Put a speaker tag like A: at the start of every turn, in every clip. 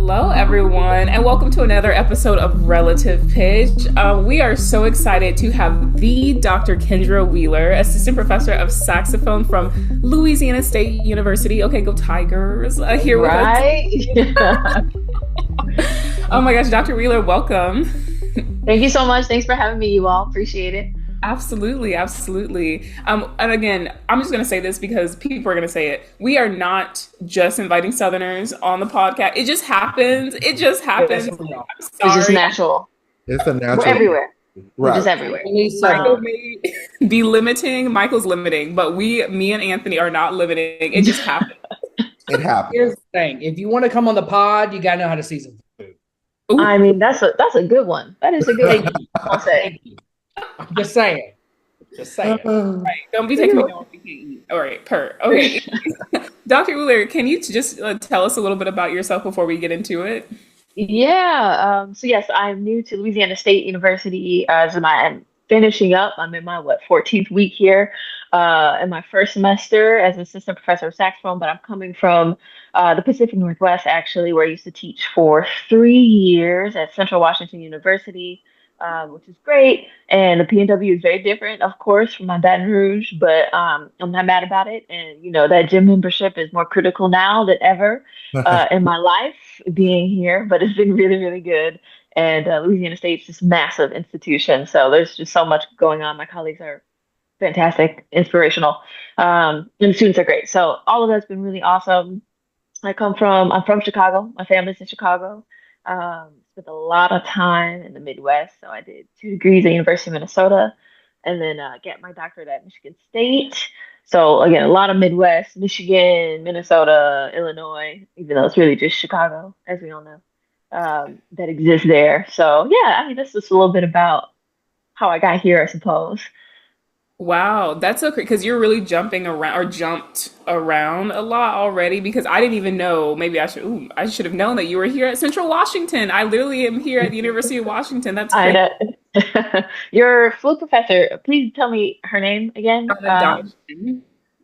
A: Hello, everyone, and welcome to another episode of Relative Pitch. We are so excited to have the Dr. Kendra Wheeler, assistant professor of saxophone from Louisiana State University. Okay, go Tigers! Here with us. Oh my gosh, Dr. Wheeler, welcome.
B: Thank you so much. Thanks for having me, you all. Appreciate it.
A: Absolutely, absolutely. And again, I'm just going to say this because people are going to say it. We are not just inviting Southerners on the podcast. It just happens. It just happens.
C: Yes, we are.
A: I'm
B: It's just
A: sorry.
B: natural.
C: It's a
B: We're
C: natural.
B: everywhere. We're just
C: Right.
B: everywhere.
A: Michael may be limiting. Michael's limiting, but me and Anthony are not limiting. It just happens.
C: It happens.
D: Here's the thing: if you want to come on the pod, you gotta know how to season food.
A: Ooh.
B: I mean, that's a good one. That is a good one. I'll say.
D: Thank you. I'm just saying. Just saying.
A: Right. Don't be taking me on what we can't eat. All right, okay. Dr. Wheeler, can you just tell us a little bit about yourself before we get into it?
B: Yeah. So yes, I'm new to Louisiana State University. I'm finishing up. I'm in my 14th week here, in my first semester as an assistant professor of saxophone. But I'm coming from the Pacific Northwest, actually, where I used to teach for 3 years at Central Washington University, which is great. And the PNW is very different, of course, from my Baton Rouge, but I'm not mad about it. And that gym membership is more critical now than ever in my life being here, but it's been really, really good. And Louisiana State's just massive institution, so there's just so much going on. My colleagues are fantastic, inspirational, and the students are great. So all of that's been really awesome. I'm from Chicago. My family's in Chicago. Spent a lot of time in the Midwest. So I did 2 degrees at University of Minnesota, and then get my doctorate at Michigan State. So again, a lot of Midwest, Michigan, Minnesota, Illinois, even though it's really just Chicago, as we all know, that exists there. So yeah, I mean, that's just a little bit about how I got here, I suppose.
A: Wow, that's so great because you're really jumping around or jumped around a lot already because I didn't even know. Maybe I should have known that you were here at Central Washington. I literally am here at the University of Washington. That's
B: I
A: great.
B: know. Your flute professor, please tell me her name again.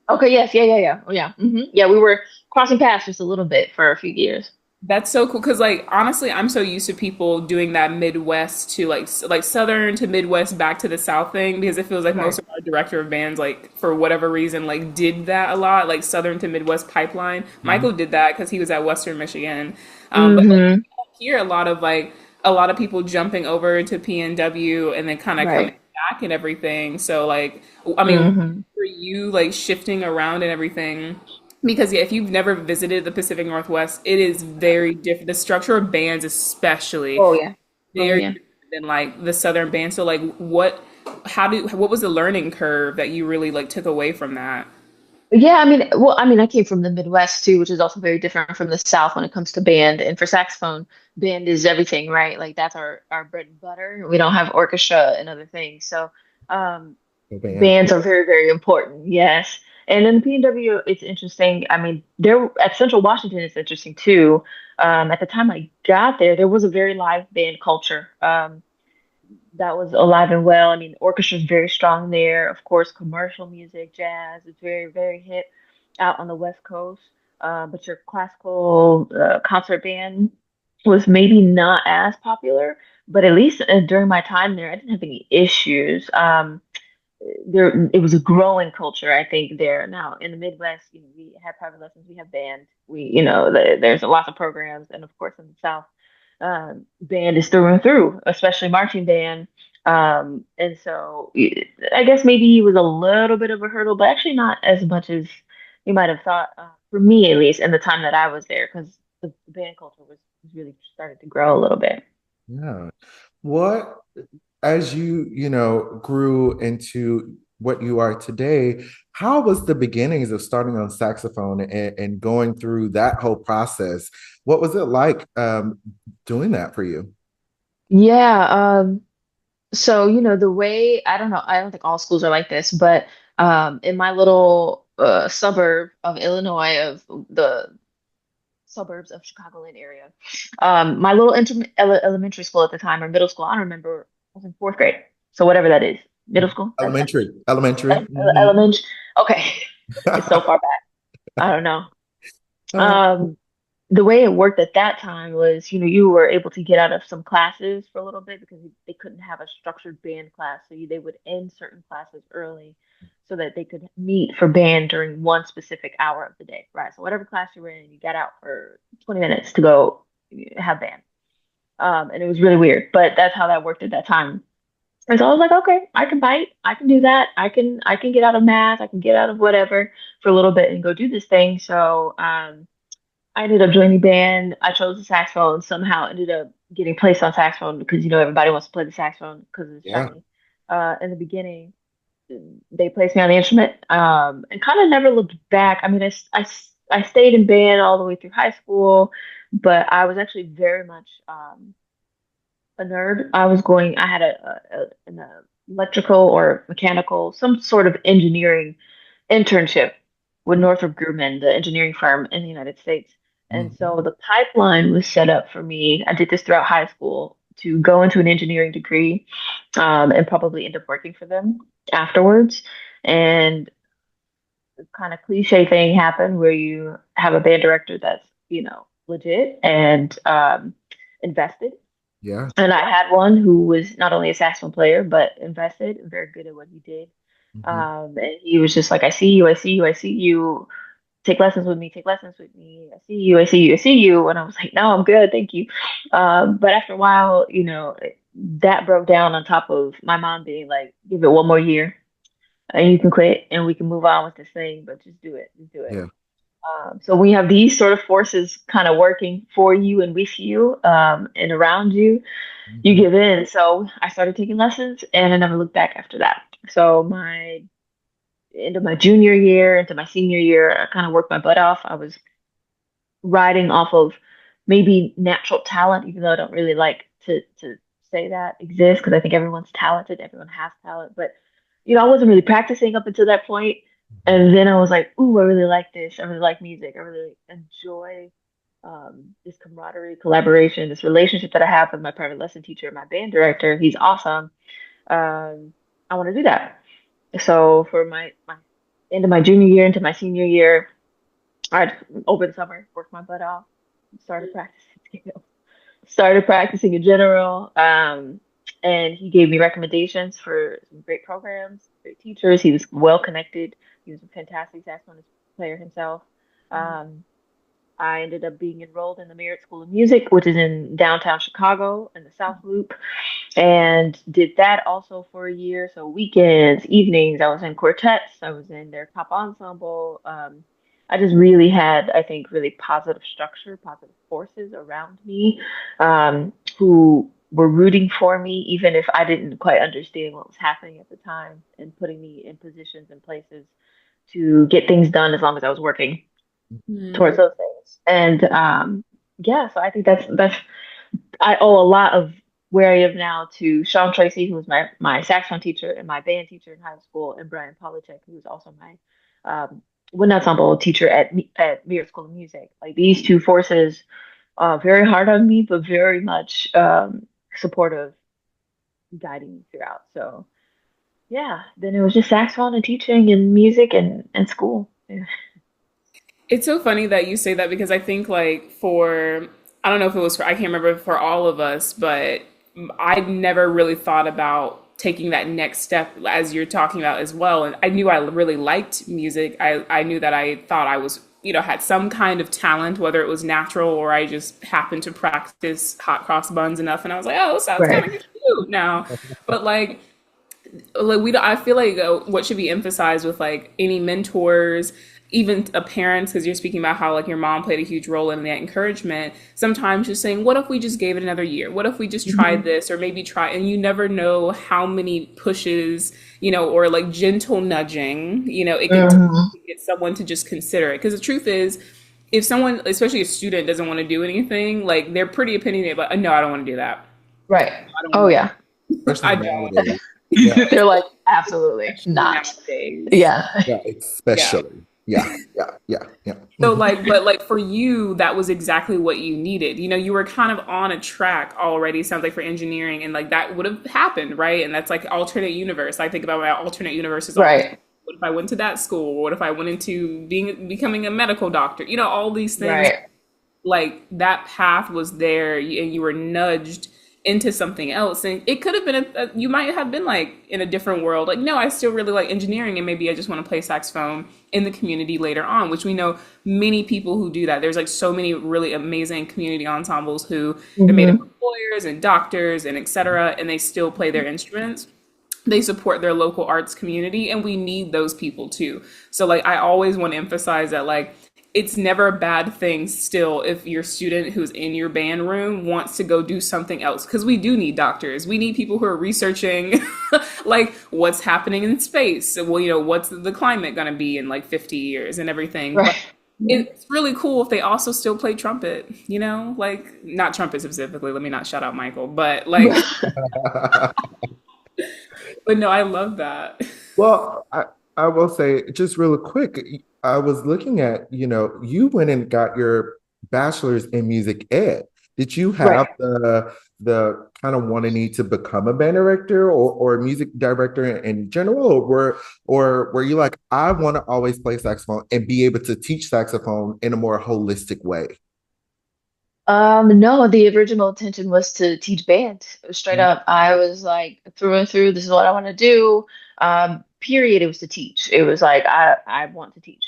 B: Okay, yes, yeah. Oh, yeah. Yeah, we were crossing paths just a little bit for a few years.
A: That's so cool because honestly I'm so used to people doing that Midwest to like Southern to Midwest back to the South thing because it feels like most of our director of bands for whatever reason did that a lot, like Southern to Midwest pipeline. Michael did that because he was at Western Michigan. But I hear a lot of people jumping over to PNW and then kind of coming back and everything. So I mean for you shifting around and everything. Because if you've never visited the Pacific Northwest, it is very different. The structure of bands, especially, very different than the Southern band. So, what was the learning curve that you really took away from that?
B: Yeah, I mean, I came from the Midwest too, which is also very different from the South when it comes to band. And for saxophone, band is everything, right? Like that's our bread and butter. We don't have orchestra and other things. So, bands are very, very important. Yes. And in the PNW, it's interesting. I mean, there at Central Washington, it's interesting too. At the time I got there was a very live band culture. That was alive and well. I mean, orchestra is very strong there. Of course, commercial music, jazz is very, very hip out on the West Coast. But your classical concert band was maybe not as popular. But at least during my time there, I didn't have any issues. It was a growing culture, I think, there. Now in the Midwest, we have private lessons, we have band, there's lots of programs, and of course in the South, band is through and through, especially marching band. And so I guess maybe it was a little bit of a hurdle, but actually not as much as you might have thought, for me at least, in the time that I was there, because the band culture was really started to grow a little bit.
C: Yeah. What, as you grew into what you are today, how was the beginnings of starting on saxophone and going through that whole process? What was it like doing that for you?
B: Yeah. So, the way, I don't know, I don't think all schools are like this, but in my little suburb of Illinois, of the suburbs of Chicagoland area, my little elementary school at the time, or middle school, I don't remember, I was in fourth grade. So whatever that is, middle school?
C: Elementary.
B: Elementary. Okay. It's so far back. I don't know. the way it worked at that time was, you were able to get out of some classes for a little bit because they couldn't have a structured band class. So they would end certain classes early so that they could meet for band during one specific hour of the day, right? So whatever class you were in, you got out for 20 minutes to go have band. And it was really weird, but that's how that worked at that time. And so I was like, okay, I can bite, I can do that. I can get out of math, I can get out of whatever for a little bit and go do this thing. So I ended up joining band. I chose the saxophone. Somehow ended up getting placed on saxophone because everybody wants to play the saxophone because it's
C: Yeah.
B: shiny. In the beginning, they placed me on the instrument, and kind of never looked back. I mean, I stayed in band all the way through high school, but I was actually very much a nerd. I had an electrical or mechanical, some sort of engineering internship with Northrop Grumman, the engineering firm in the United States. And
C: Mhm.
B: so the pipeline was set up for me. I did this throughout high school to go into an engineering degree, and probably end up working for them afterwards. And the kind of cliche thing happened where you have a band director that's, legit and invested.
C: Yeah.
B: And I had one who was not only a saxophone player, but invested and very good at what he did.
C: Mhm.
B: And he was just like, I see you, I see you, I see you. Take lessons with me, take lessons with me. I see you, I see you, I see you. And I was like, no, I'm good, thank you. But after a while, that broke down on top of my mom being like, give it one more year and you can quit and we can move on with this thing, but just do it.
C: Yeah.
B: So when you have these sort of forces kind of working for you and with you, and around you, you
C: Mhm.
B: give in. So I started taking lessons and I never looked back after that. So my into my junior year, into my senior year, I kind of worked my butt off. I was riding off of maybe natural talent, even though I don't really like to say that exists because I think everyone's talented, everyone has talent. But I wasn't really practicing up until that point.
C: Mhm.
B: And then I was like, ooh, I really like this. I really like music. I really enjoy this camaraderie, collaboration, this relationship that I have with my private lesson teacher, my band director. He's awesome. Um, I want to do that. So for my end of my junior year into my senior year, I over the summer worked my butt off, started practicing, started practicing in general. And he gave me recommendations for some great programs, great teachers. He was well connected. He was a fantastic saxophone player himself. Um, I ended up being enrolled in the Merit School of Music, which is in downtown Chicago in the South Loop, and did that also for a year. So weekends, evenings, I was in quartets, I was in their top ensemble. I just really had, I think, really positive structure, positive forces around me, who were rooting for me, even if I didn't quite understand what was happening at the time, and putting me in positions and places to get things done as long as I was working towards
A: Mm.
B: those things. And yeah, so I think that's I owe a lot of where I am now to Sean Tracy, who was my saxophone teacher and my band teacher in high school, and Brian Polachek, who was also my wind ensemble teacher at Mears School of Music. Like these two forces, very hard on me, but very much supportive, guiding me throughout. So yeah, then it was just saxophone and teaching and music and school. Yeah.
A: It's so funny that you say that because I think like I don't know if it was I can't remember for all of us, but I never really thought about taking that next step as you're talking about as well. And I knew I really liked music. I knew that I thought I was, had some kind of talent, whether it was natural or I just happened to practice hot cross buns enough. And I was like, oh, this sounds kind
B: Right.
A: of cute now. But like we don't, I feel like what should be emphasized with like any mentors, even parents, because you're speaking about how like your mom played a huge role in that encouragement. Sometimes just saying, what if we just gave it another year? What if we just tried
B: Mhm.
A: this, or maybe try? And you never know how many pushes, or like gentle nudging, it can take
B: Mhm.
A: to get someone to just consider it. Because the truth is, if someone, especially a student, doesn't want to do anything, like they're pretty opinionated, but no, I don't want to do that.
B: Right.
A: I don't
B: Oh
A: want
B: yeah.
A: to.
C: Especially
A: I don't.
C: nowadays. Yeah.
B: They're like, absolutely
A: Especially
B: not.
A: nowadays.
B: Yeah.
C: Yeah.
A: Yeah.
C: Especially. Yeah. Yeah. Yeah. Yeah.
A: So
C: Mhm.
A: like, but like for you, that was exactly what you needed. You were kind of on a track already, sounds like for engineering, and like that would have happened, right? And that's like alternate universe. I think about my alternate universes all the time.
B: Right.
A: What if I went to that school? What if I went into becoming a medical doctor? All these things.
B: Right.
A: like that path was there and you were nudged into something else, and it could have been you might have been like in a different world, like, no, I still really like engineering and maybe I just want to play saxophone in the community later on, which we know many people who do that. There's like so many really amazing community ensembles who have made it
B: Hmm.
A: lawyers and doctors and etc., and they still play their instruments. They support their local arts community, and we need those people too. So like I always want to emphasize that, like, it's never a bad thing still if your student who's in your band room wants to go do something else, because we do need doctors, we need people who are researching like what's happening in space, well, what's the climate going to be in like 50 years and everything. But
B: Right.
A: it's really cool if they also still play trumpet, like not trumpet specifically, let me not shout out Michael, but like, but no, I love that.
C: Well, I will say just real quick, I was looking at, you went and got your bachelor's in music ed. Did you have
B: Right.
C: the kind of want to need to become a band director or a music director in general, or were you like, I want to always play saxophone and be able to teach saxophone in a more holistic way?
B: No, the original intention was to teach band. Straight up. I was like through and through, this is what I want to do. Period. It was to teach. It was like I want to teach.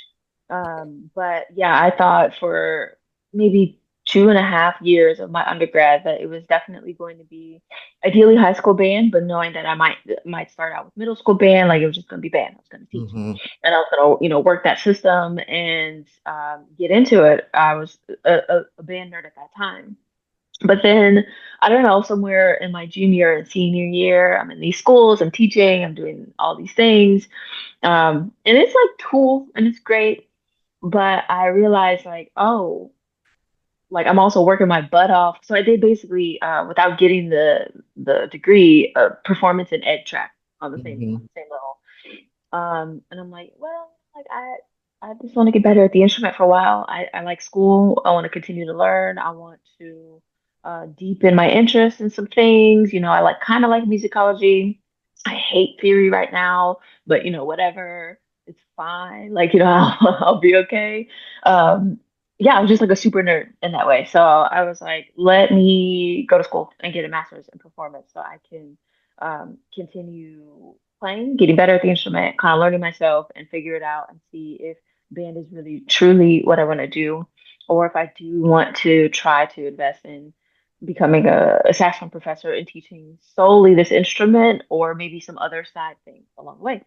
B: But yeah, I thought for maybe 2.5 years of my undergrad that it was definitely going to be ideally high school band, but knowing that I might start out with middle school band, like it was just gonna be band. I was gonna teach.
C: Mm-hmm.
B: And I was gonna, work that system and get into it. I was a band nerd at that time. But then I don't know, somewhere in my junior and senior year, I'm in these schools, I'm teaching, I'm doing all these things. And it's like cool and it's great. But I realized like, oh, like I'm also working my butt off. So I did basically, without getting the degree, performance and ed track on the
C: Mm-hmm.
B: same level. And I'm like, well, like I just want to get better at the instrument for a while. I like school. I want to continue to learn. I want to deepen my interest in some things. I like kind of like musicology. I hate theory right now, but whatever. It's fine. Like, I'll be okay. Um, yeah, I'm just like a super nerd in that way. So I was like, let me go to school and get a master's in performance so I can continue playing, getting better at the instrument, kind of learning myself and figure it out and see if band is really truly what I want to do, or if I do want to try to invest in becoming a saxophone professor and teaching solely this instrument or maybe some other side thing along the way.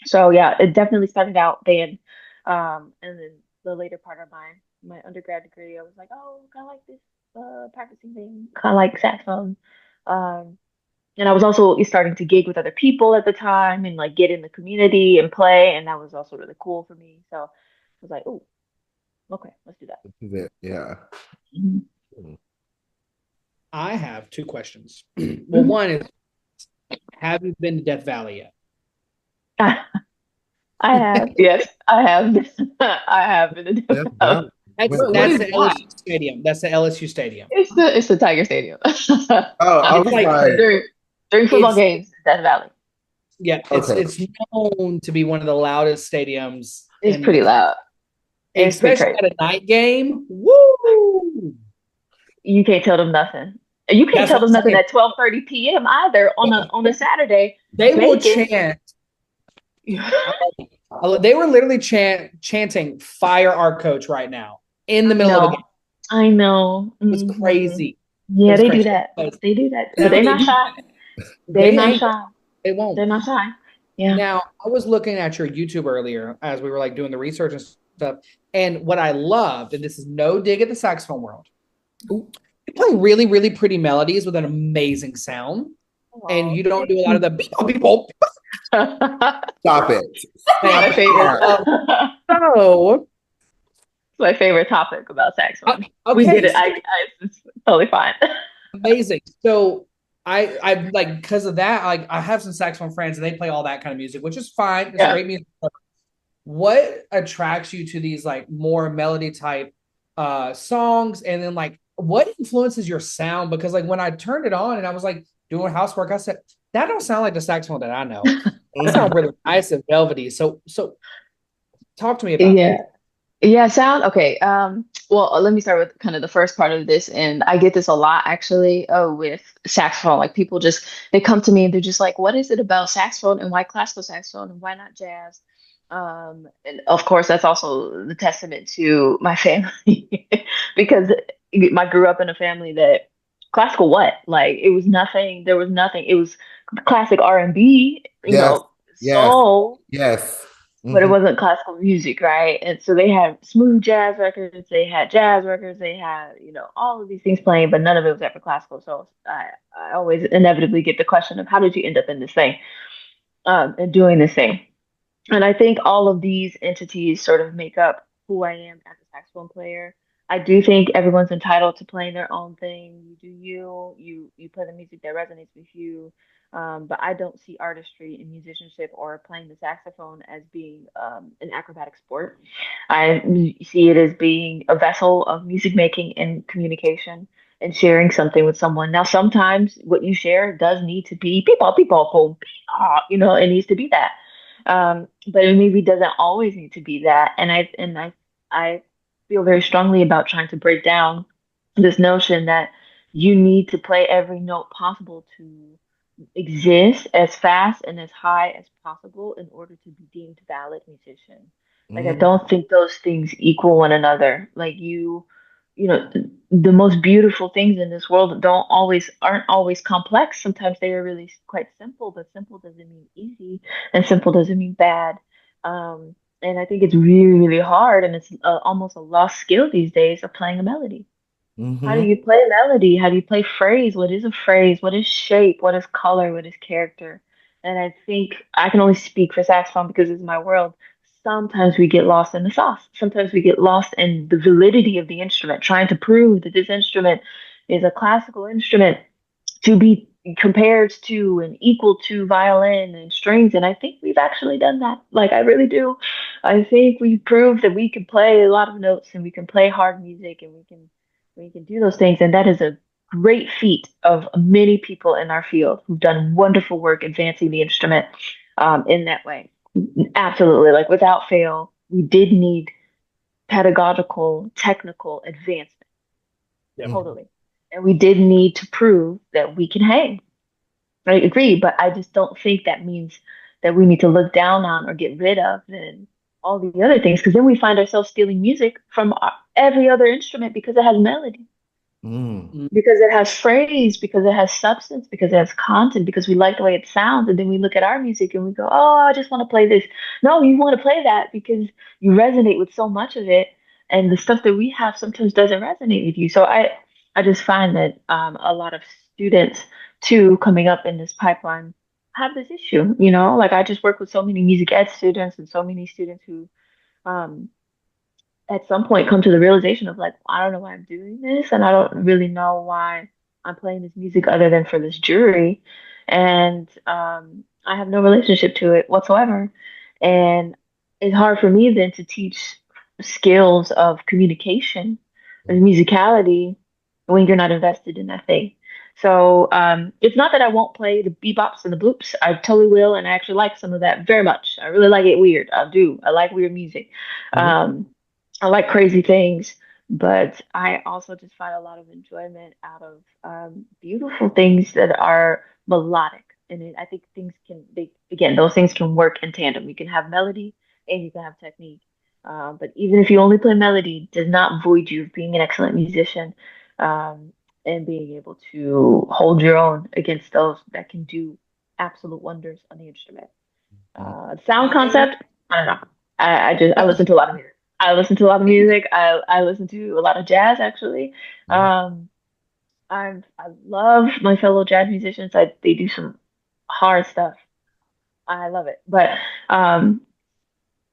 B: So yeah, it definitely started out band. And then the later part of my undergrad degree, I was like, oh, kind of like this practicing thing, kind of like saxophone. Um, and I was also starting to gig with other people at the time and like get in the community and play, and that was also really cool for me. So I was like, oh, okay, let's do that.
C: This is it. Yeah.
B: Mhm.
D: I have two questions. Well,
B: Mhm.
D: one is, have you been to Death Valley yet?
B: I have, yes, I have. I have been a
C: That's
B: develop.
C: valid.
D: That's
C: Wait,
A: What
D: that's
A: is
D: the
A: that?
D: LSU stadium. That's the LSU stadium.
B: It's the Tiger Stadium.
C: oh, I
D: It's
C: was
D: like
C: like,
B: during football
D: it's
B: games, Death Valley.
D: yeah,
C: okay.
D: it's known to be one of the loudest stadiums
B: It's
D: in the
B: pretty
D: country,
B: loud. It's pretty
D: especially
B: crazy.
D: at a night game. Woo!
B: You can't tell them nothing. You can't
D: That's
B: tell
D: what
B: them
D: I'm
B: nothing
D: saying.
B: at 12:30 p.m. either on a Saturday.
D: They will
B: Bacon.
D: chant. They were literally chanting "Fire our coach" right now in the
B: I
D: middle of a game.
B: know. I know.
D: It was
B: Mhm.
D: crazy. It
B: Yeah,
D: was
B: they do
D: crazy.
B: that.
D: Because
B: They do that. But
A: That
B: they're
A: they
B: not
A: do
B: shy.
A: that.
B: They're
D: they
B: not
D: ain't.
B: shy.
D: They won't.
B: They're not shy. Yeah.
D: Now, I was looking at your YouTube earlier as we were like doing the research and stuff. And what I loved, and this is no dig at the saxophone world,
A: Ooh.
D: you play really, really pretty melodies with an amazing sound. And
B: Oh,
D: you don't
B: thank
D: do a lot of
B: you.
D: the beep, beep, beep.
C: Stop it. Stop
B: My
C: it.
B: favorite.
C: All
D: So,
B: My favorite topic about saxophone. We did
D: okay,
B: it.
D: so
B: It's totally fine.
D: amazing. So I like because of that, like I have some saxophone friends and they play all that kind of music, which is fine. It's
B: Yeah.
D: great music. What attracts you to these like more melody type songs? And then like what influences your sound? Because like when I turned it on and I was like doing housework, I said, that don't sound like the saxophone that I know. That
C: Mhm.
D: sounds really nice and velvety. So talk to me about that.
B: Yeah. Yeah, sound okay. Well, let me start with kind of the first part of this, and I get this a lot actually, with saxophone. Like people just they come to me and they're just like, "What is it about saxophone, and why classical saxophone, and why not jazz?" And of course, that's also the testament to my family because I grew up in a family that classical what? Like it was nothing. There was nothing. It was classic R&B,
C: Yes, yes,
B: soul,
C: yes.
B: but it
C: Hmm.
B: wasn't classical music, right? And so they had smooth jazz records, they had jazz records, they had, all of these things playing, but none of it was ever classical. So I always inevitably get the question of how did you end up in this thing, and doing this thing? And I think all of these entities sort of make up who I am as a saxophone player. I do think everyone's entitled to playing their own thing. You do you. You play the music that resonates with you. But I don't see artistry in musicianship or playing the saxophone as being an acrobatic sport. I see it as being a vessel of music making and communication and sharing something with someone. Now, sometimes what you share does need to be people, people, boom, it needs to be that, but it maybe doesn't always need to be that. And I feel very strongly about trying to break down this notion that you need to play every note possible to exist as fast and as high as possible in order to be deemed valid musician. Like I
C: Hmm.
B: don't think those things equal one another. Like the most beautiful things in this world aren't always complex. Sometimes they are really quite simple, but simple doesn't mean easy, and simple doesn't mean bad. Um, and I think it's really, really hard, and it's almost a lost skill these days of playing a melody. How do
C: Hmm.
B: you play a melody? How do you play phrase? What is a phrase? What is shape? What is color? What is character? And I think I can only speak for saxophone because it's my world. Sometimes we get lost in the sauce. Sometimes we get lost in the validity of the instrument, trying to prove that this instrument is a classical instrument to be compared to and equal to violin and strings. And I think we've actually done that. Like, I really do. I think we proved that we can play a lot of notes and we can play hard music and we can do those things. And that is a great feat of many people in our field who've done wonderful work advancing the instrument in that way. Absolutely. Like, without fail, we did need pedagogical, technical advancement.
E: Yep.
C: Hmm.
B: Totally. And we did need to prove that we can hang. I agree, but I just don't think that means that we need to look down on or get rid of then all the other things, because then we find ourselves stealing music from every other instrument because it has melody,
C: Mm.
E: Mm.
B: because it has phrase, because it has substance, because it has content, because we like the way it sounds. And then we look at our music and we go, oh, I just want to play this. No, you want to play that because you resonate with so much of it. And the stuff that we have sometimes doesn't resonate with you. So I just find that a lot of students, too, coming up in this pipeline have this issue. Like I just work with so many music ed students and so many students who um, at some point come to the realization of like, I don't know why I'm doing this, and I don't really know why I'm playing this music other than for this jury, and I have no relationship to it whatsoever, and it's hard for me then to teach skills of communication and musicality when you're not invested in that thing. So it's not that I won't play the bebops and the bloops. I totally will, and I actually like some of that very much. I really like it weird. I do. I like weird music.
C: Mhm.
B: Um, I like crazy things, but I also just find a lot of enjoyment out of beautiful things that are melodic. I think those things can work in tandem. You can have melody and you can have technique. But even if you only play melody, it does not void you of being an excellent musician, um, and being able to hold your own against those that can do absolute wonders on the instrument. Sound
D: I
B: concept, I don't know. I listen to a lot of music. I listen to a lot of music. I listen to a lot of jazz actually.
C: Mhm.
B: Um, I love my fellow jazz musicians. They do some hard stuff. I love it. But um,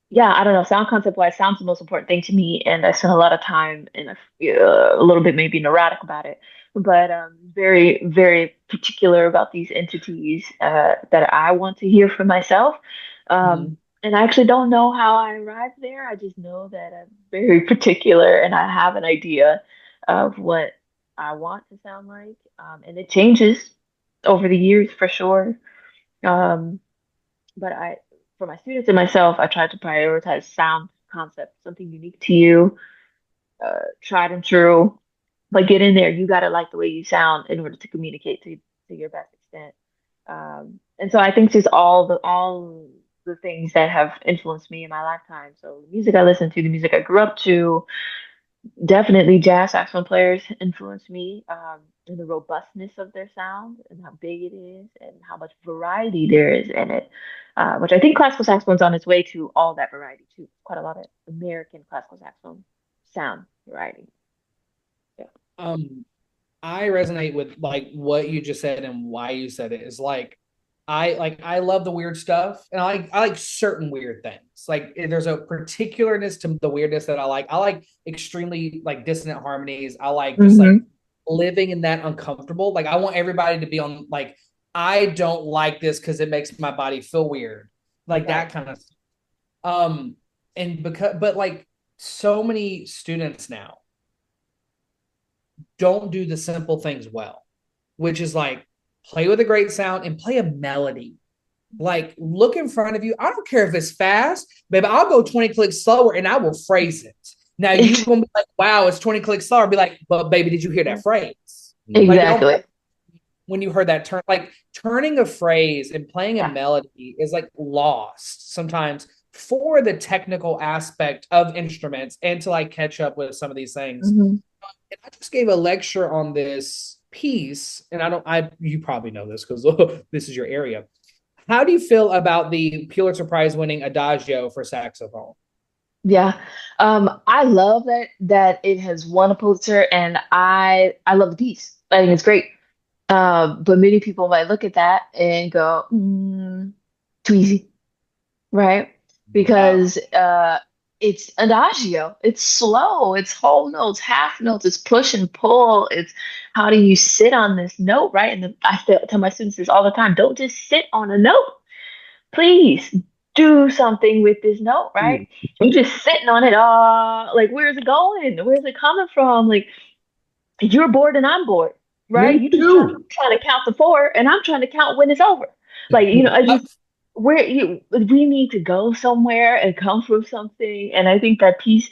B: yeah, I don't know. Sound concept wise, sound's the most important thing to me, and I spend a lot of time and a little bit maybe neurotic about it, but very, very particular about these entities that I want to hear for myself.
D: Mhm.
B: And I actually don't know how I arrived there. I just know that I'm very particular, and I have an idea of what I want to sound like, and it changes over the years for sure. Um, but for my students and myself, I try to prioritize sound concept, something unique to you, tried and true. But get in there, you gotta like the way you sound in order to communicate to your best extent. And so I think just all the things that have influenced me in my lifetime. So the music I listened to, the music I grew up to, definitely jazz saxophone players influenced me, in the robustness of their sound and how big it is and how much variety there is in it. Which I think classical saxophone's on its way to all that variety too. Quite a lot of American classical saxophone sound variety. Yeah.
D: Um, I resonate with like what you just said and why you said it is I love the weird stuff and I like certain weird things. Like there's a particularness to the weirdness that I like. I like extremely like dissonant harmonies. I like just like
B: Mm-hmm.
D: living in that uncomfortable. Like I want everybody to be on like I don't like this because it makes my body feel weird. Like
B: Right.
D: that kind of stuff. Um and because but like so many students now don't do the simple things well, which is like play with a great sound and play a melody. Like look in front of you. I don't care if it's fast, baby. I'll go 20 clicks slower and I will phrase it. Now you're gonna be like, wow, it's 20 clicks slower. Be like, but baby, did you hear that phrase? Like don't
B: Exactly.
D: when you heard that turn, like turning a phrase and playing a
B: Yeah.
D: melody is like lost sometimes for the technical aspect of instruments and to like catch up with some of these things.
B: Mm-hmm.
D: And I just gave a lecture on this piece, and I you probably know this because this is your area. How do you feel about the Pulitzer Prize winning Adagio for saxophone?
B: Yeah. I love that it has won a Pulitzer, and I love the piece. I think it's great. But many people might look at that and go, too easy, right?
D: Wow.
B: Because it's adagio, it's slow, it's whole notes, half notes, it's push and pull, it's how do you sit on this note, right? And tell my students this all the time: don't just sit on a note, please do something with this note, right? You're just sitting on it, like where's it going? Where's it coming from? Like you're bored and I'm bored,
C: Me
B: right? You just
C: too.
B: trying to count to four, and I'm trying to count when it's over. Like, I just where you we need to go somewhere and come from something. And I think that piece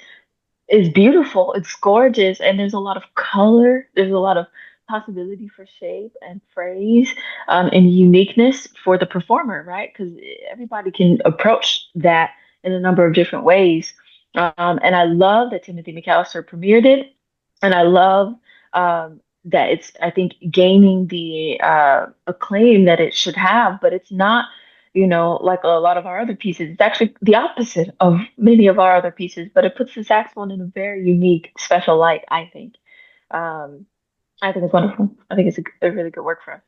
B: is beautiful. It's gorgeous, and there's a lot of color. There's a lot of possibility for shape and phrase, and uniqueness for the performer, right? Because everybody can approach that in a number of different ways. And I love that Timothy McAllister premiered it, and I love that it's, I think, gaining the acclaim that it should have. But it's not, like a lot of our other pieces. It's actually the opposite of many of our other pieces, but it puts the saxophone in a very unique, special light, I think. Um, I think it's wonderful. I think it's a really good work for us.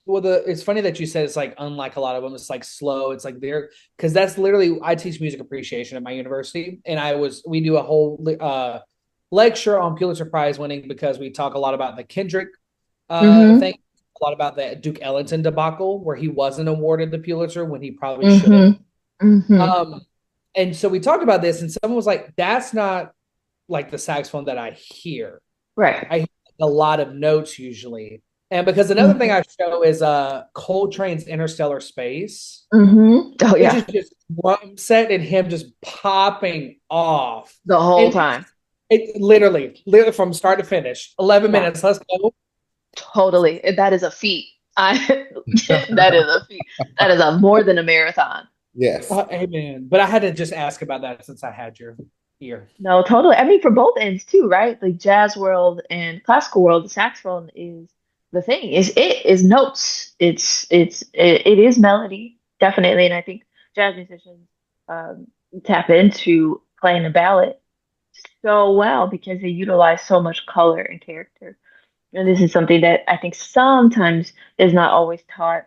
D: Well, it's funny that you said it's like unlike a lot of them. It's like slow. It's like there because that's literally I teach music appreciation at my university, and we do a whole lecture on Pulitzer Prize winning because we talk a lot about the Kendrick
B: Mm-hmm.
D: thing, a lot about the Duke Ellington debacle where he wasn't awarded the Pulitzer when he probably should have.
B: Mm-hmm. Mm-hmm.
D: Um, and so we talked about this, and someone was like, "That's not like the saxophone that I hear.
B: Right.
D: I hear a lot of notes usually." And because another thing
B: Mm-hmm.
D: I show is Coltrane's Interstellar Space,
B: Mm-hmm. Oh
D: which
B: yeah.
D: is just drum set and him just popping off.
B: The whole
D: And
B: time.
D: it literally from start to finish, 11
B: Yeah.
D: minutes. Let's go.
B: Totally. That is a feat. I that is a feat. That is a more than a marathon.
C: Yes.
D: Amen. But I had to just ask about that since I had your ear.
B: No, totally. I mean, for both ends too, right? The jazz world and classical world, the saxophone is the thing. It is notes. It is melody, definitely. And I think jazz musicians um, tap into playing the ballad so well because they utilize so much color and character. And this is something that I think sometimes is not always taught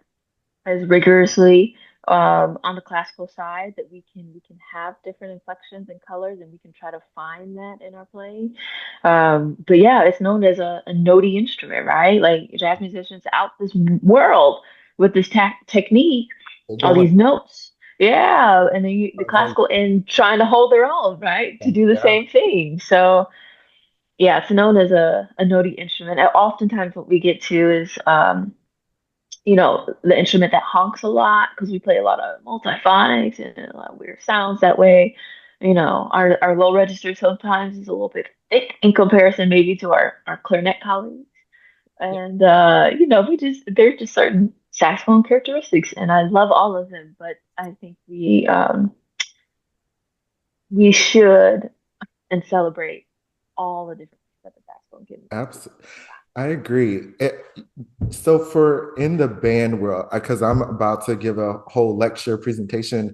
B: as rigorously on the classical side, that we can have different inflections and colors, and we can try to find that in our playing. But yeah, it's known as a notey instrument, right? Like jazz musicians out this world with this technique,
C: They're
B: all
C: going.
B: these notes. Yeah, and then the
C: Okay.
B: classical end trying to hold their own, right? To do the
C: Yeah.
B: same thing. So yeah, it's known as a notey instrument. And oftentimes, what we get to is the instrument that honks a lot because we play a lot of multiphonics and a lot of weird sounds that way. Our low register sometimes is a little bit thick in comparison maybe to our clarinet colleagues. And there's just certain saxophone characteristics, and I love all of them, but I think we should and celebrate all the different things that the saxophone can.
C: Absolutely. I agree. So for in the band world, because I'm about to give a whole lecture presentation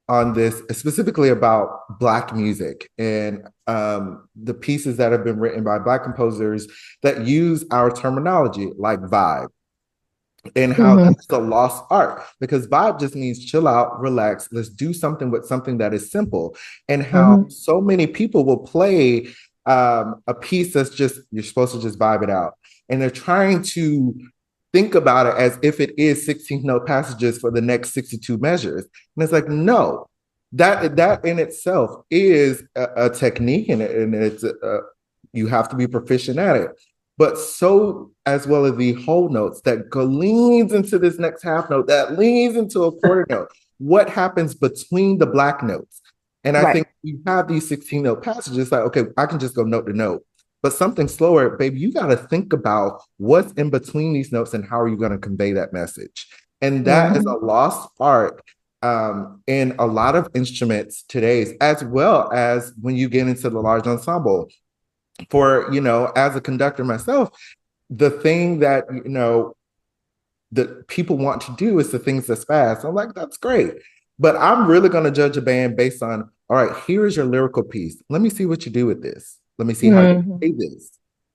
C: on this, specifically about Black music and the pieces that have been written by Black composers that use our terminology, like vibe, and how
B: Mm-hmm.
C: that's a lost art, because vibe just means chill out, relax, let's do something with something that is simple, and how
B: Mm-hmm.
C: so many people will play a piece that's just, you're supposed to just vibe it out, and they're trying to think about it as if it is 16 note passages for the next 62 measures, and it's like, no, that in itself is a technique, and it's you have to be proficient at it, but so as well as the whole notes that leans into this next half note, that leans into a quarter note. What happens between the Black notes? And I
B: Right.
C: think you have these 16 note passages, like, okay, I can just go note to note. But something slower, baby, you got to think about what's in between these notes and how are you going to convey that message. And that is
B: Mm-hmm.
C: a lost art in a lot of instruments today, as well as when you get into the large ensemble. For, as a conductor myself, the thing that that people want to do is the things that's fast. I'm like, that's great, but I'm really going to judge a band based on, all right, here is your lyrical piece, let me see what you do with this, let me see how you
B: Mm-hmm.
C: play this.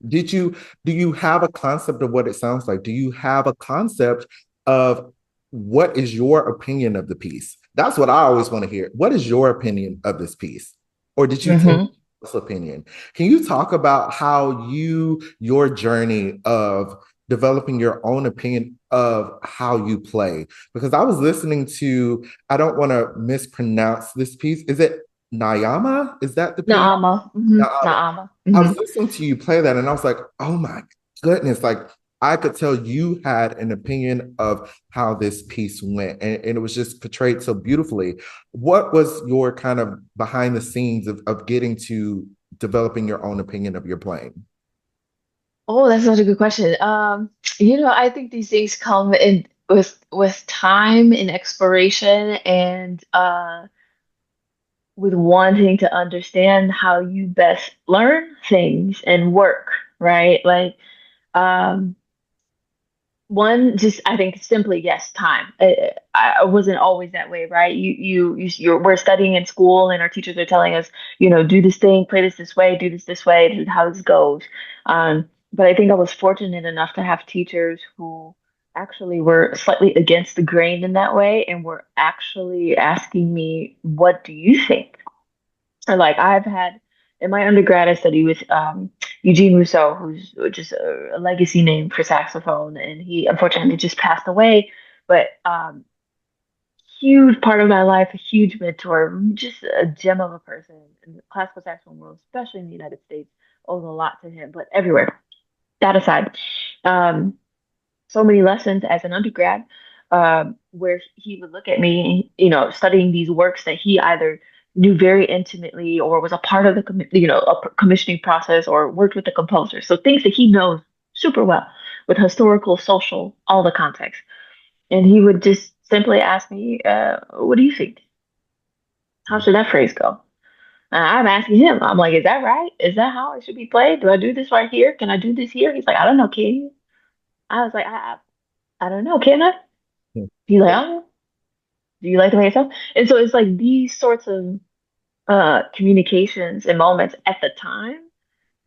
C: Do you have a concept of what it sounds like? Do you have a concept of what is your opinion of the piece? That's what I always want to hear. What is your opinion of this piece? Or did you take
B: Mm-hmm.
C: opinion? Can you talk about how your journey of developing your own opinion of how you play? Because I was listening to, I don't want to mispronounce this piece. Is it Nayama? Is that the piece?
B: Naama. Mm-hmm.
C: Naama.
B: Naama.
C: I
B: Mm-hmm.
C: was listening to you play that and I was like, oh my goodness, like I could tell you had an opinion of how this piece went, and it was just portrayed so beautifully. What was your kind of behind the scenes of getting to developing your own opinion of your playing?
B: Oh, that's such a good question. I think these things come in with time and exploration and with wanting to understand how you best learn things and work, right? Like, um, one, just I think simply yes, time. I wasn't always that way, right? We're studying in school, and our teachers are telling us, do this thing, play this way, do this way. This is how this goes. But I think I was fortunate enough to have teachers who actually were slightly against the grain in that way, and were actually asking me, "What do you think?" Or like I've had in my undergrad, I studied with Eugene Rousseau, who's just a legacy name for saxophone, and he unfortunately just passed away. But huge part of my life, a huge mentor, just a gem of a person in the classical saxophone world, especially in the United States. Owes a lot to him, but everywhere. That aside, um, so many lessons as an undergrad, where he would look at me, studying these works that he either knew very intimately or was a part of a commissioning process or worked with the composer. So things that he knows super well with historical, social, all the context. And he would just simply ask me, "What do you think? How should that phrase go?" And I'm asking him, I'm like, "Is that right? Is that how it should be played? Do I do this right here? Can I do this here?" He's like, "I don't know, can you?" I was like, I don't know, can I?" He's like, "Oh, do you like the way it sounds?" And so it's like these sorts of communications and moments at the time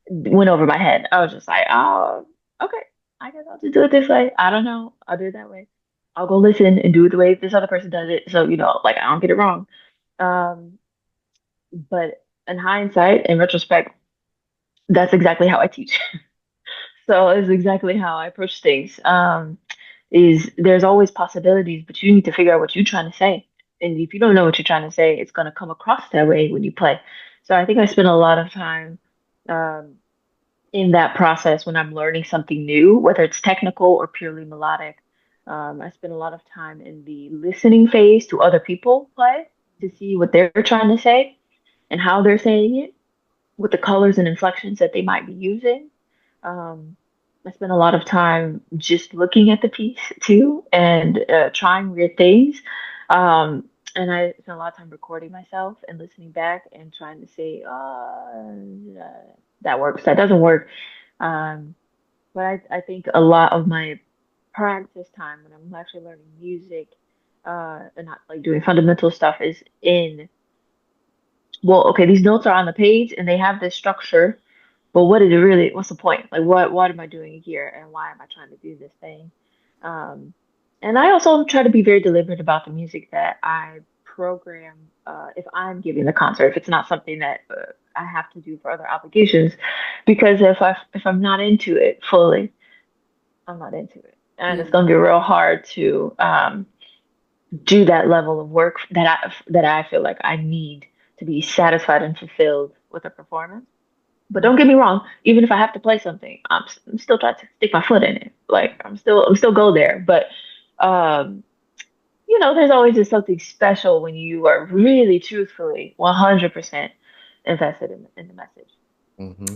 B: went over my head. I was just like, "Oh, okay. I guess I'll just do it this way. I don't know. I'll do it that way. I'll go listen and do it the way this other person does it. So, like I don't get it wrong." Um, but in hindsight, in retrospect, that's exactly how I teach. So it's exactly how I approach things. Is there's always possibilities, but you need to figure out what you're trying to say. And if you don't know what you're trying to say, it's going to come across that way when you play. So I think I spend a lot of time um, in that process when I'm learning something new, whether it's technical or purely melodic. I spend a lot of time in the listening phase to other people play to see what they're trying to say, and how they're saying it, with the colors and inflections that they might be using. Um, I spent a lot of time just looking at the piece too and trying weird things. Um, and I spent a lot of time recording myself and listening back and trying to say, that works, that doesn't work. Um, but I think a lot of my practice time when I'm actually learning music and not like doing fundamental stuff is in, well, okay, these notes are on the page and they have this structure, but what is it really? What's the point? Like, what am I doing here, and why am I trying to do this thing? Um, and I also try to be very deliberate about the music that I program. If I'm giving the concert, if it's not something that I have to do for other obligations, because if I'm not into it fully, I'm not into it, and it's
A: Mm.
B: gonna be real hard to do that level of work that I feel like I need to be satisfied and fulfilled with a performance. But don't get me wrong, even if I have to play something, I'm still trying to stick my foot in it. Like I'm still go there. But um, there's always just something special when you are really truthfully 100% invested in the message.
C: Mm-hmm.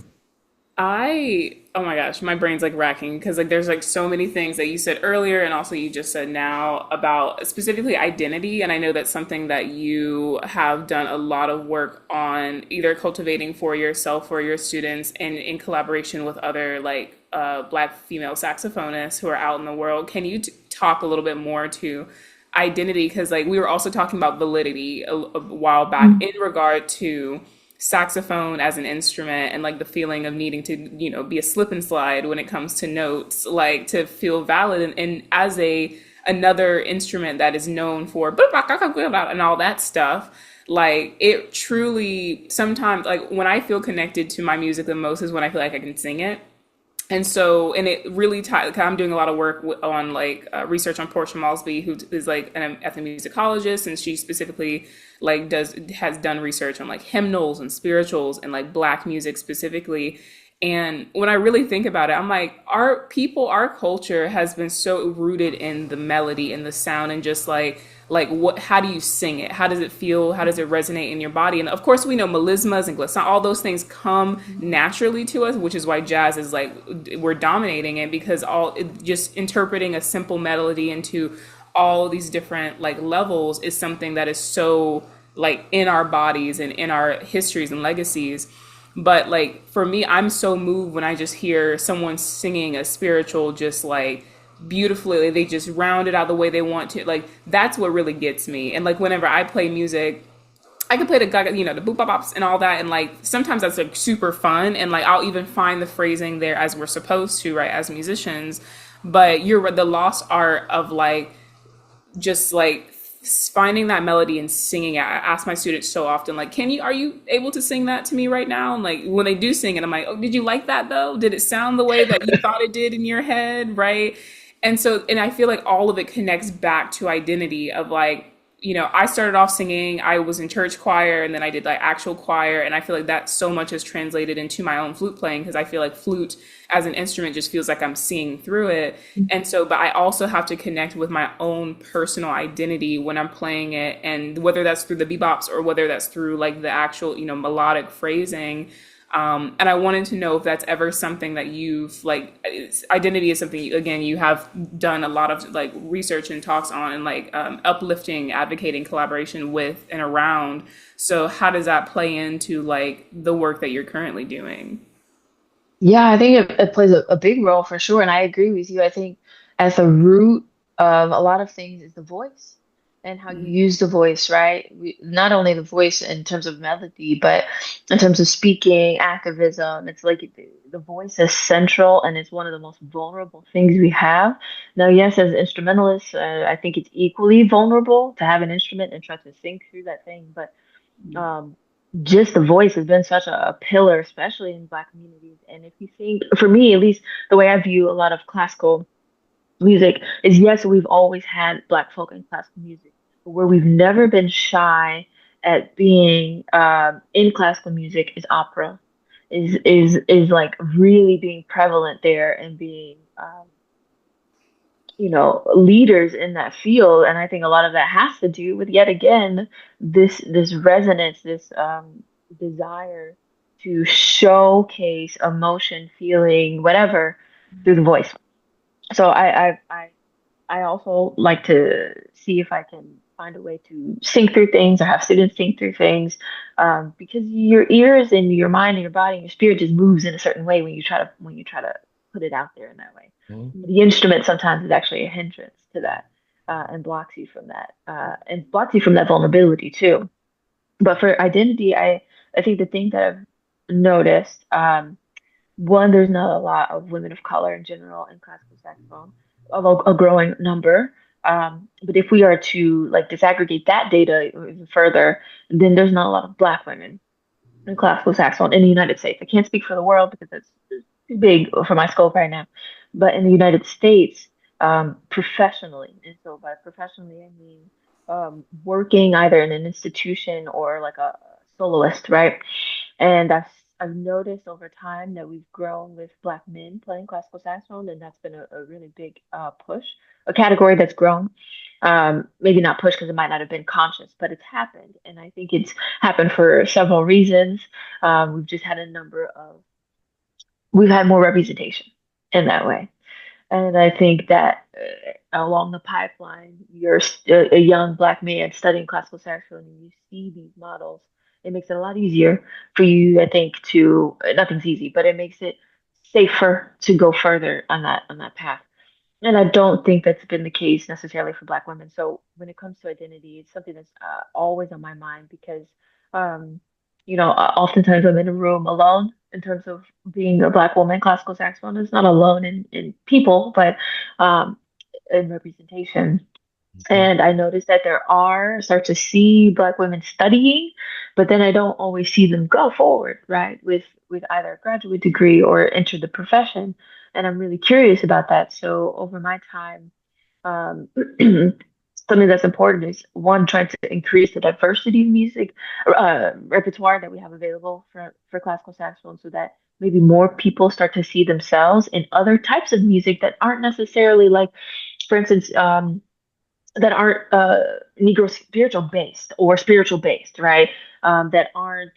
A: Oh my gosh, my brain's like racking because like there's like so many things that you said earlier and also you just said now about specifically identity. And I know that's something that you have done a lot of work on either cultivating for yourself or your students and in collaboration with other like Black female saxophonists who are out in the world. Can you talk a little bit more to identity? Because like we were also talking about validity a while back in regard to saxophone as an instrument and like the feeling of needing to be a slip and slide when it comes to notes, like to feel valid, and as a another instrument that is known for and all that stuff, like it truly sometimes, like when I feel connected to my music the most is when I feel like I can sing it. And so, and it really ties. I'm doing a lot of work on like research on Portia Malsby, who is like an ethnomusicologist, and she specifically like has done research on like hymnals and spirituals and like Black music specifically. And when I really think about it, I'm like, our culture has been so rooted in the melody and the sound and just like what, how do you sing it? How does it feel? How does it resonate in your body? And of course we know melismas and glissando, all those things come naturally to us, which is why jazz is like, we're dominating it because just interpreting a simple melody into all these different like levels is something that is so like in our bodies and in our histories and legacies. But like for me, I'm so moved when I just hear someone singing a spiritual just like beautifully. Like, they just round it out the way they want to. Like that's what really gets me. And like whenever I play music, I can play the gaga, the boop bop bops and all that, and like sometimes that's like super fun, and like I'll even find the phrasing there as we're supposed to, right, as musicians. But you're the lost art of like just like finding that melody and singing it. I ask my students so often, like, are you able to sing that to me right now? And like when they do sing it, I'm like, oh, did you like that though? Did it sound the way that you thought it did in your head? Right. And so, and I feel like all of it connects back to identity of like, I started off singing, I was in church choir, and then I did like actual choir. And I feel like that so much has translated into my own flute playing because I feel like flute as an instrument just feels like I'm singing through it. And so, but I also have to connect with my own personal identity when I'm playing it. And whether that's through the bebops or whether that's through like the actual, melodic phrasing. And I wanted to know if that's ever something that you've like, identity is something, again, you have done a lot of like research and talks on and like uplifting, advocating collaboration with and around. So how does that play into like the work that you're currently doing?
B: Yeah, I think it plays a big role for sure. And I agree with you. I think at the root of a lot of things is the voice and how you use the voice, right? Not only the voice in terms of melody, but in terms of speaking, activism. It's like the voice is central and it's one of the most vulnerable things we have. Now, yes, as instrumentalists, I think it's equally vulnerable to have an instrument and try to sing through that thing. But um, just the voice has been such a pillar, especially in Black communities. And if you think, for me at least, the way I view a lot of classical music is yes, we've always had Black folk and classical music, but where we've never been shy at being in classical music is opera, is like really being prevalent there and being leaders in that field. And I think a lot of that has to do with, yet again, this resonance, this desire to showcase emotion, feeling, whatever through the voice. So I also like to see if I can find a way to think through things or have students think through things, because your ears and your mind and your body and your spirit just moves in a certain way when you try to put it out there in that way.
C: Mhm.
B: The instrument sometimes is actually a hindrance to that, and blocks you from that, and blocks you from that vulnerability too. But for identity, I think the thing that I've noticed, one, there's not a lot of women of color in general in classical saxophone, although a growing number. But if we are to like disaggregate that data even further, then there's not a lot of black women in classical saxophone in the United States. I can't speak for the world because it's too big for my scope right now. But in the United States, professionally, and so by professionally I mean working either in an institution or like a soloist, right? And I've noticed over time that we've grown with black men playing classical saxophone, and that's been a really big push, a category that's grown. Maybe not push because it might not have been conscious, but it's happened, and I think it's happened for several reasons. We've just had a number of, we've had more representation in that way. And I think that along the pipeline, you're a young black man studying classical saxophone and you see these models. It makes it a lot easier for you, I think, to, nothing's easy, but it makes it safer to go further on that path. And I don't think that's been the case necessarily for Black women. So when it comes to identity, it's something that's always on my mind because, um, oftentimes I'm in a room alone in terms of being a Black woman. Classical saxophone is not alone in people, but um, in representation.
C: Mhm.
B: And I noticed that start to see Black women studying, but then I don't always see them go forward, right, with either a graduate degree or enter the profession. And I'm really curious about that. So over my time, um, something that's important is one, trying to increase the diversity of music repertoire that we have available for classical saxophone, so that maybe more people start to see themselves in other types of music that aren't necessarily like, for instance, that aren't Negro spiritual based or spiritual based, right? That aren't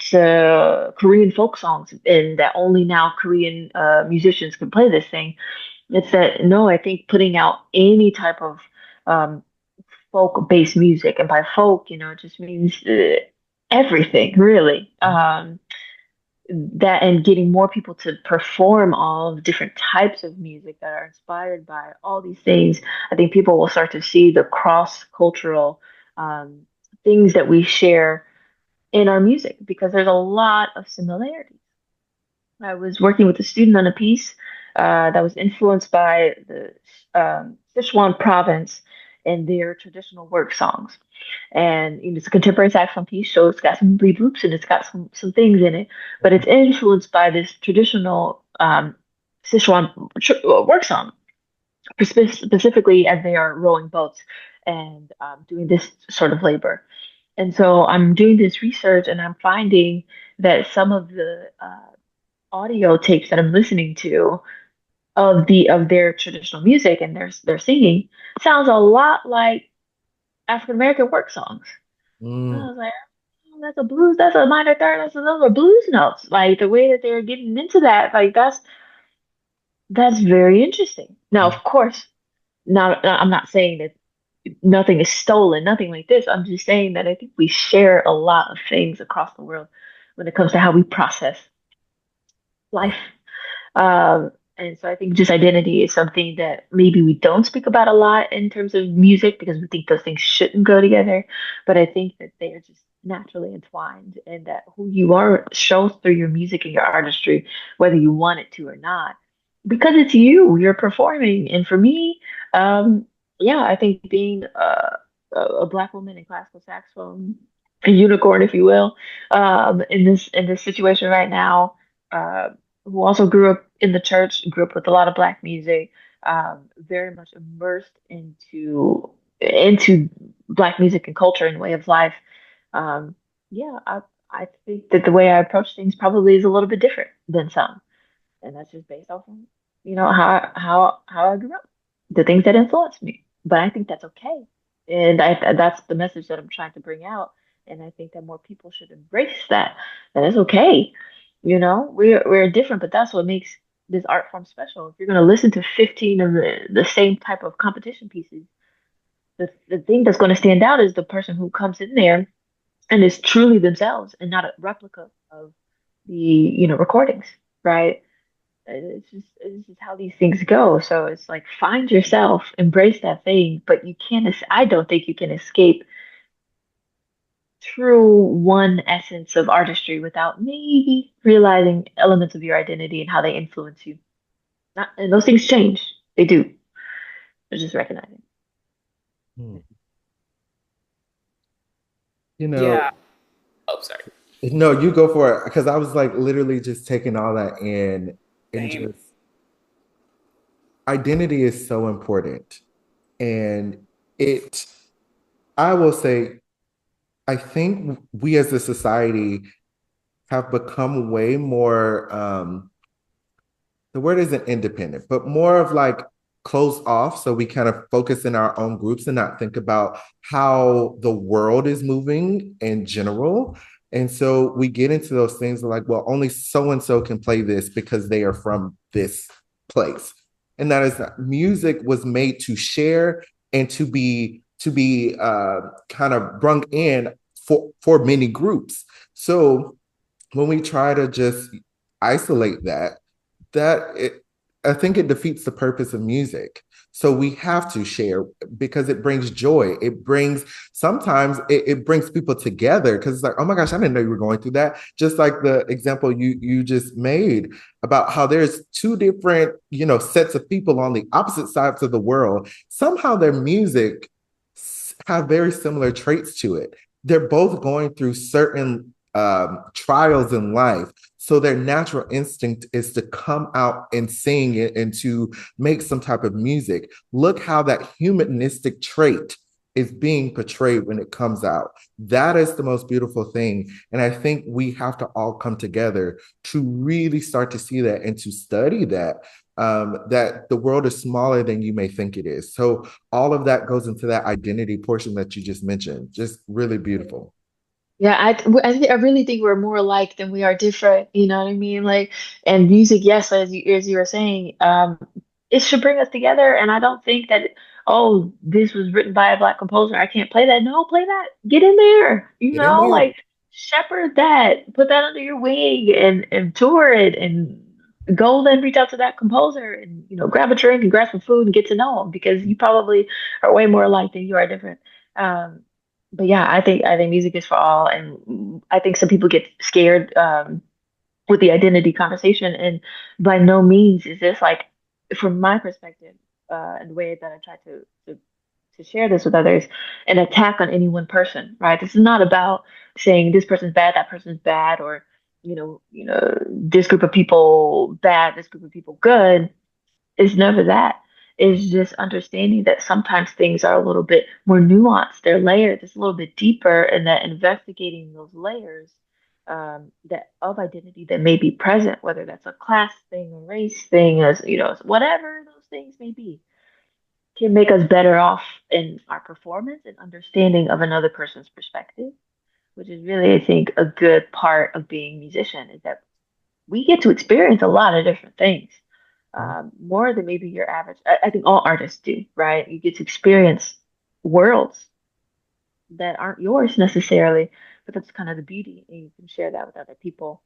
B: Korean folk songs, and that only now Korean musicians can play this thing. It's that no, I think putting out any type of um, folk based music, and by folk, it just means everything really. That and getting more people to perform all the different types of music that are inspired by all these things, I think people will start to see the cross cultural um, things that we share in our music because there's a lot of similarities. I was working with a student on a piece that was influenced by the Sichuan province and their traditional work songs. And it's a contemporary saxophone piece, so it's got some bleed loops and it's got some things in it, but it's influenced by this traditional Sichuan work song, specifically as they are rowing boats and doing this sort of labor. And so I'm doing this research and I'm finding that some of the audio tapes that I'm listening to of their traditional music and their singing sounds a lot like African American work songs. I
C: Mm.
B: was like, oh, that's a blues, that's a minor third, those are blues notes. Like the way that they're getting into that, like that's very interesting. Now, of course, I'm not saying that nothing is stolen, nothing like this. I'm just saying that I think we share a lot of things across the world when it comes to how we process life. And so I think just identity is something that maybe we don't speak about a lot in terms of music because we think those things shouldn't go together. But I think that they are just naturally entwined and that who you are shows through your music and your artistry, whether you want it to or not, because it's you, you're performing. And for me, yeah, I think being a Black woman in classical saxophone, a unicorn, if you will, in this situation right now, uh, who also grew up in the church, grew up with a lot of Black music, very much immersed into Black music and culture and way of life. Um, yeah, I think that the way I approach things probably is a little bit different than some, and that's just based off of how I grew up, the things that influenced me. But I think that's okay, and that's the message that I'm trying to bring out. And I think that more people should embrace that. That it's okay. We're different, but that's what makes this art form special. If you're gonna listen to 15 of the same type of competition pieces, the thing that's gonna stand out is the person who comes in there and is truly themselves and not a replica of the, recordings, right? It's just how these things go. So it's like find yourself, embrace that thing, but you can't. I don't think you can escape true one essence of artistry without maybe realizing elements of your identity and how they influence you. Not, and those things change. They do. It's just recognizing.
C: Hmm. You know,
A: Yeah. Oh, sorry.
C: no, you go for it because I was like literally just taking all that in and
A: Same.
C: just identity is so important. And it, I will say, I think we as a society have become way more the word isn't independent, but more of like closed off. So we kind of focus in our own groups and not think about how the world is moving in general. And so we get into those things like, well, only so and so can play this because they are from this place. And that is that music was made to share and to be kind of brung in for many groups. So when we try to just isolate that it, I think it defeats the purpose of music. So we have to share because it brings joy. It brings sometimes it brings people together because it's like, oh my gosh, I didn't know you were going through that. Just like the example you just made about how there's two different, sets of people on the opposite sides of the world. Somehow their music have very similar traits to it. They're both going through certain trials in life. So their natural instinct is to come out and sing it and to make some type of music. Look how that humanistic trait is being portrayed when it comes out. That is the most beautiful thing. And I think we have to all come together to really start to see that and to study that. That the world is smaller than you may think it is. So all of that goes into that identity portion that you just mentioned. Just really beautiful.
B: Yeah, I really think we're more alike than we are different. You know what I mean? Like, and music, yes, as you were saying, it should bring us together. And I don't think that, oh, this was written by a Black composer. I can't play that. No, play that. Get in there.
C: Get in there.
B: Like shepherd that. Put that under your wing and tour it and go then reach out to that composer and grab a drink and grab some food and get to know them because you probably are way more alike than you are different. Um, but yeah, I think music is for all, and I think some people get scared with the identity conversation, and by no means is this like, from my perspective, and the way that I try to share this with others, an attack on any one person, right? This is not about saying this person's bad, that person's bad, or this group of people bad, this group of people good. It's never that. It's just understanding that sometimes things are a little bit more nuanced. They're layered. It's a little bit deeper, and that investigating those layers that of identity that may be present, whether that's a class thing, a race thing, as whatever those things may be, can make us better off in our performance and understanding of another person's perspective, which is really, I think, a good part of being a musician is that we get to experience a lot of different things, more than maybe your average. I think all artists do, right? You get to experience worlds that aren't yours necessarily, but that's kind of the beauty, and you can share that with other people.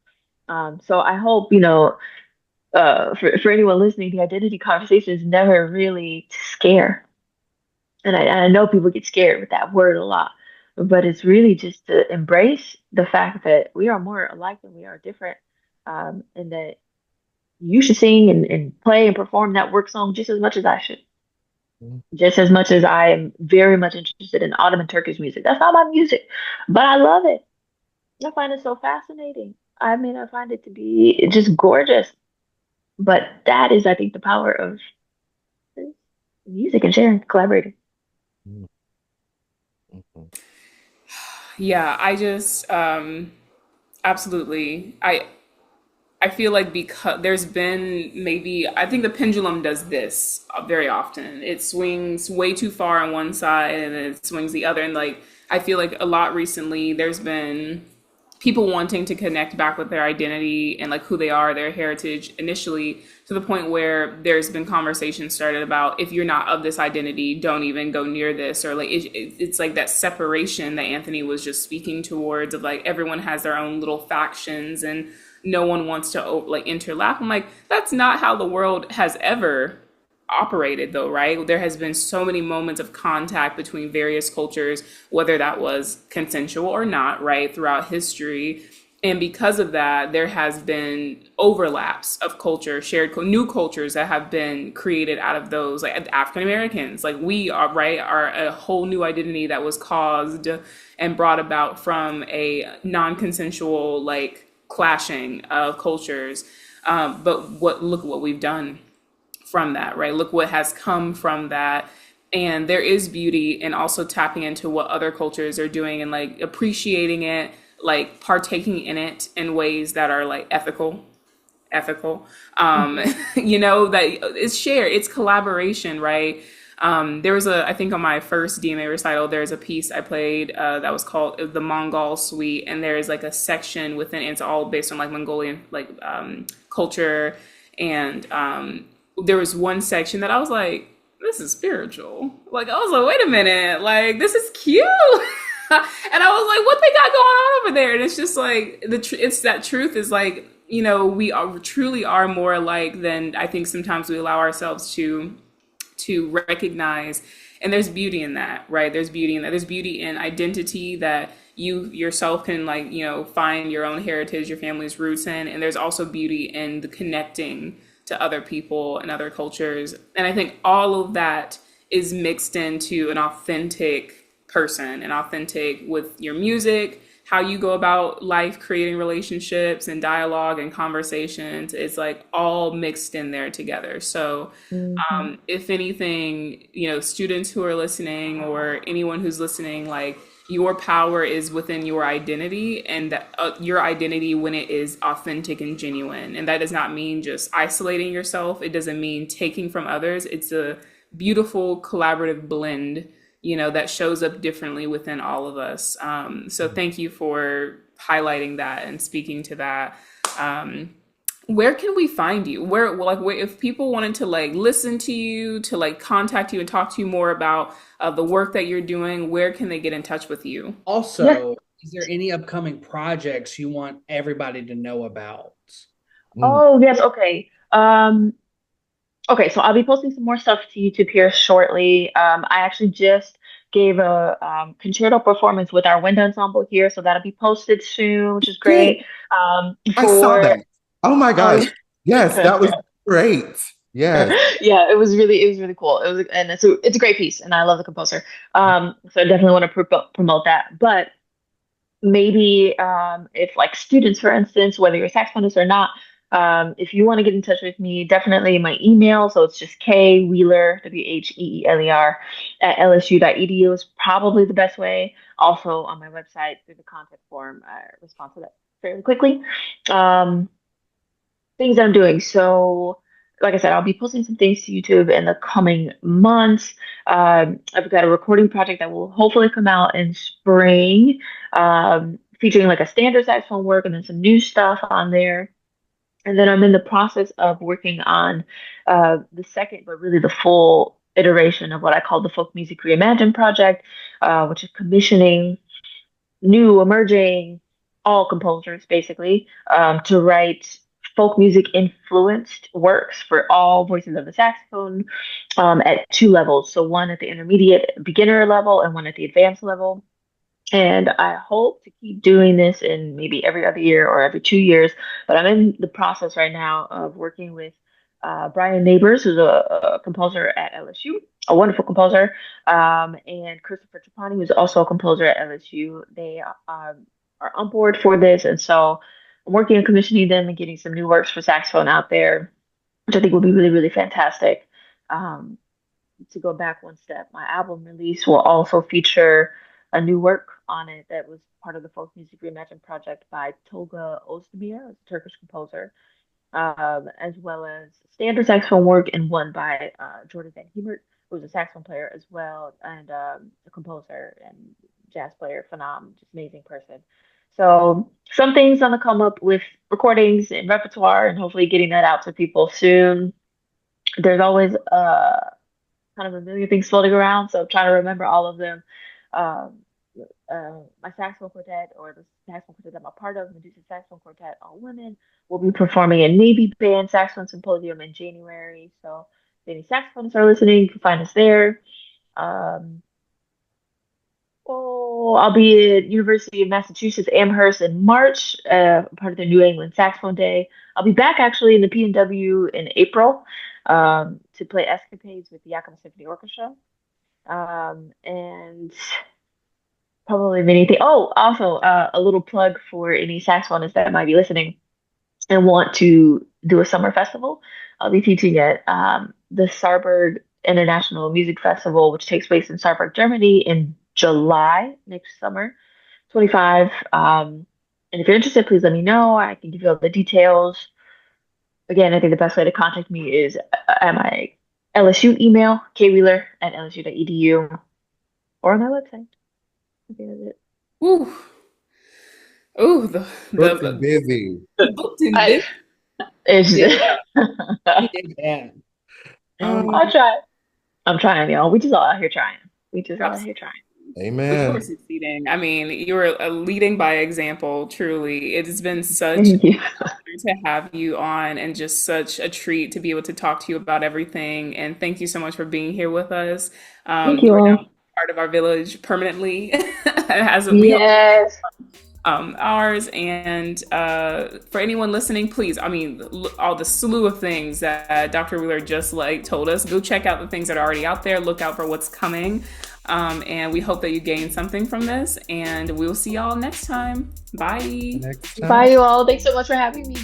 B: So I hope, for anyone listening, the identity conversation is never really to scare. And I know people get scared with that word a lot, but it's really just to embrace the fact that we are more alike than we are different, and that you should sing and play and perform that work song just as much as I should. Just as much as I am very much interested in Ottoman Turkish music. That's not my music, but I love it. I find it so fascinating. I mean, I find it to be just gorgeous. But that is, I think, the power of music and sharing, collaborating.
A: Yeah, I just absolutely. I feel like because there's been maybe, I think the pendulum does this very often. It swings way too far on one side and then it swings the other. And like, I feel like a lot recently, there's been people wanting to connect back with their identity and like who they are, their heritage initially, to the point where there's been conversations started about if you're not of this identity, don't even go near this, or like it's like that separation that Anthony was just speaking towards of like everyone has their own little factions and no one wants to like interlap. I'm like, that's not how the world has ever operated though, right? There has been so many moments of contact between various cultures, whether that was consensual or not, right, throughout history. And because of that, there has been overlaps of culture, new cultures that have been created out of those, like African Americans, like we are, right, are a whole new identity that was caused and brought about from a non-consensual, like clashing of cultures. But look what we've done from that, right? Look what has come from that. And there is beauty in also tapping into what other cultures are doing and like appreciating it, like partaking in it in ways that are like ethical. That it's shared, it's collaboration, right? There was I think on my first DMA recital, there's a piece I played that was called the Mongol Suite, and there's like a section within it's all based on like Mongolian like culture, and there was one section that I was like, this is spiritual. Like I was like, wait a minute, like this is cute. And I was like, what they got going on over there? And it's just like it's that truth is like, we are truly are more alike than I think sometimes we allow ourselves to recognize. And there's beauty in that, right? There's beauty in that. There's beauty in identity that you yourself can like, find your own heritage, your family's roots in. And there's also beauty in the connecting to other people and other cultures. And I think all of that is mixed into an authentic person and authentic with your music, how you go about life, creating relationships and dialogue and conversations. It's like all mixed in there together. So if anything, students who are listening or anyone who's listening, like your power is within your identity, and that your identity when it is authentic and genuine. And that does not mean just isolating yourself. It doesn't mean taking from others. It's a beautiful collaborative blend that shows up differently within all of us. So thank you for highlighting that and speaking to that. Where can we find you? Where if people wanted to like listen to you, to like contact you and talk to you more about the work that you're doing, where can they get in touch with you?
D: Also, is there any upcoming projects you want everybody to know about?
B: Oh, yes. Okay. Okay, so I'll be posting some more stuff to YouTube here shortly. I actually just gave a concerto performance with our wind ensemble here, so that'll be posted soon, which is
C: Cool.
B: great.
C: I saw
B: For
C: that. Oh my
B: oh
C: gosh. Yes, that was great. Yes.
B: yeah, it was really cool. And it's a great piece, and I love the composer. So I definitely want to promote that. But maybe if like students, for instance, whether you're a saxophonist or not, if you want to get in touch with me, definitely my email. So it's just K Wheeler, Wheeler at lsu.edu is probably the best way. Also on my website through the contact form, I respond to that fairly quickly. Things I'm doing. So, like I said, I'll be posting some things to YouTube in the coming months. I've got a recording project that will hopefully come out in spring, featuring like a standard saxophone work and then some new stuff on there. And then I'm in the process of working on the second, but really the full iteration of what I call the Folk Music Reimagined project, which is commissioning new, emerging, all composers basically, to write folk music influenced works for all voices of the saxophone at two levels. So one at the intermediate beginner level and one at the advanced level. And I hope to keep doing this in maybe every other year or every 2 years. But I'm in the process right now of working with Brian Neighbors, who's a composer at LSU, a wonderful composer, and Christopher Trapani, who's also a composer at LSU. They are on board for this. And so I'm working on commissioning them and getting some new works for saxophone out there, which I think will be really, really fantastic. Um, to go back one step, my album release will also feature a new work on it that was part of the Folk Music Reimagined project by Tolga Özdemir, a Turkish composer, as well as standard saxophone work and one by Jordan Van Hemert, who was a saxophone player as well and a composer and jazz player, just amazing person. So some things on the come up with recordings and repertoire, and hopefully getting that out to people soon. There's always kind of a million things floating around, so I'm trying to remember all of them. Um, my saxophone quartet, or the saxophone quartet that I'm a part of, Medusa Saxophone Quartet, all women, will be performing a Navy Band Saxophone Symposium in January. So if any saxophonists are listening, you can find us there. Um, I'll be at University of Massachusetts Amherst in March, part of their New England Saxophone Day. I'll be back actually in the PNW in April to play escapades with the Yakima Symphony Orchestra. And probably anything. Oh, also a little plug for any saxophonists that might be listening and want to do a summer festival. I'll be teaching at the Saarburg International Music Festival, which takes place in Saarburg, Germany in July next summer, 25. And if you're interested, please let me know. I can give you all the details. Again, I think the best way to contact me is at my LSU email, kwheeler@lsu.edu, or on my website. I think that's it.
A: Ooh, ooh,
C: Booked and busy.
A: booked and busy.
B: It's
D: Yeah.
B: I'll try. I'm trying, y'all. We just all out here trying. We just all out here trying.
A: We're
C: Amen.
A: succeeding. I mean, you're leading by example, truly. It has been such
B: Thank you.
A: to have you on and just such a treat to be able to talk to you about everything. And thank you so much for being here with us.
B: Thank
A: You
B: you
A: are
B: all.
A: now part of our village permanently, as we hope
B: Yes.
A: ours. And for anyone listening, please, I mean, all the slew of things that Dr. Wheeler just told us, go check out the things that are already out there. Look out for what's coming. And we hope that you gain something from this. And we'll see y'all next time. Bye.
C: Next time.
B: Bye, you all. Thanks so much for having me.